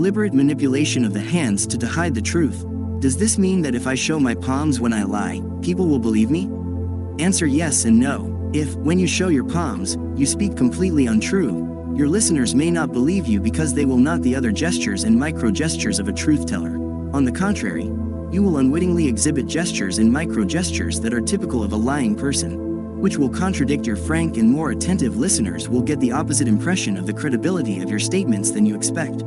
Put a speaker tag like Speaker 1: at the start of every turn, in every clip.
Speaker 1: deliberate manipulation of the hands to hide the truth. Does this mean that if I show my palms when I lie, people will believe me? Answer yes and no. If, when you show your palms, you speak completely untrue, your listeners may not believe you because they will not the other gestures and micro-gestures of a truth-teller. On the contrary, you will unwittingly exhibit gestures and micro-gestures that are typical of a lying person, which will contradict your frank and more attentive listeners will get the opposite impression of the credibility of your statements than you expect.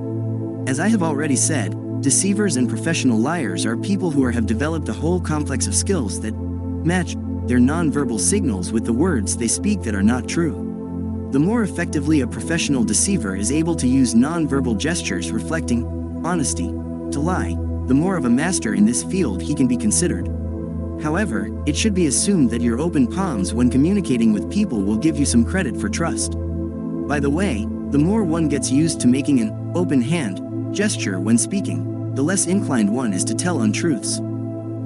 Speaker 1: As I have already said, deceivers and professional liars are people who have developed a whole complex of skills that match their non-verbal signals with the words they speak that are not true. The more effectively a professional deceiver is able to use non-verbal gestures reflecting honesty to lie, the more of a master in this field he can be considered. However, it should be assumed that your open palms when communicating with people will give you some credit for trust. By the way, the more one gets used to making an open hand gesture when speaking, the less inclined one is to tell untruths.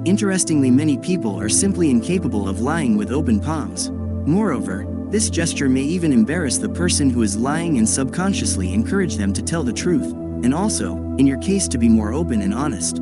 Speaker 1: Interestingly, many people are simply incapable of lying with open palms. Moreover, this gesture may even embarrass the person who is lying and subconsciously encourage them to tell the truth, and also, in your case, to be more open and honest.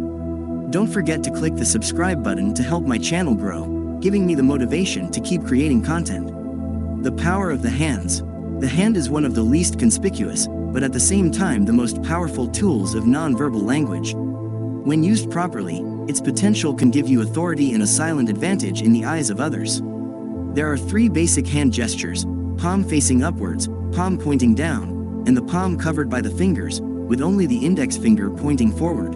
Speaker 1: Don't forget to click the subscribe button to help my channel grow, giving me the motivation to keep creating content. The power of the hands. The hand is one of the least conspicuous, but at the same time the most powerful tools of non-verbal language. When used properly, its potential can give you authority and a silent advantage in the eyes of others. There are 3 basic hand gestures: palm facing upwards, palm pointing down, and the palm covered by the fingers, with only the index finger pointing forward.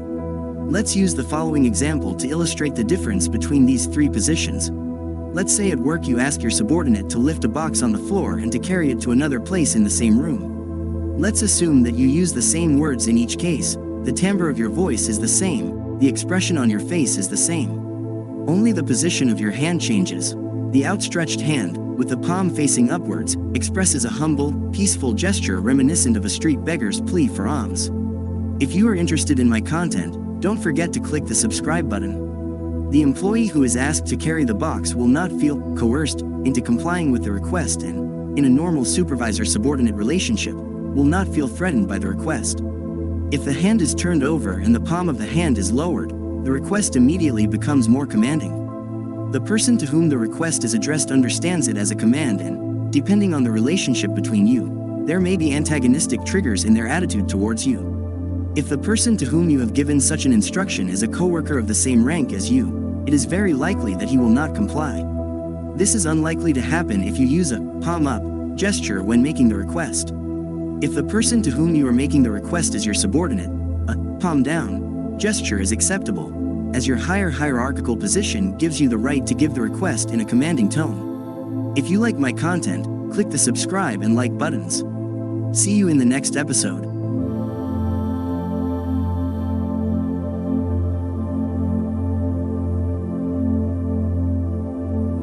Speaker 1: Let's use the following example to illustrate the difference between these 3 positions. Let's say at work you ask your subordinate to lift a box on the floor and to carry it to another place in the same room. Let's assume that you use the same words in each case, the timbre of your voice is the same, the expression on your face is the same. Only the position of your hand changes. The outstretched hand, with the palm facing upwards, expresses a humble, peaceful gesture reminiscent of a street beggar's plea for alms. If you are interested in my content, don't forget to click the subscribe button. The employee who is asked to carry the box will not feel coerced into complying with the request and, in a normal supervisor-subordinate relationship, will not feel threatened by the request. If the hand is turned over and the palm of the hand is lowered, the request immediately becomes more commanding. The person to whom the request is addressed understands it as a command and, depending on the relationship between you, there may be antagonistic triggers in their attitude towards you. If the person to whom you have given such an instruction is a coworker of the same rank as you, it is very likely that he will not comply. This is unlikely to happen if you use a palm up gesture when making the request. If the person to whom you are making the request is your subordinate, a palm down gesture is acceptable, as your higher hierarchical position gives you the right to give the request in a commanding tone. If you like my content, click the subscribe and like buttons. See you in the next episode.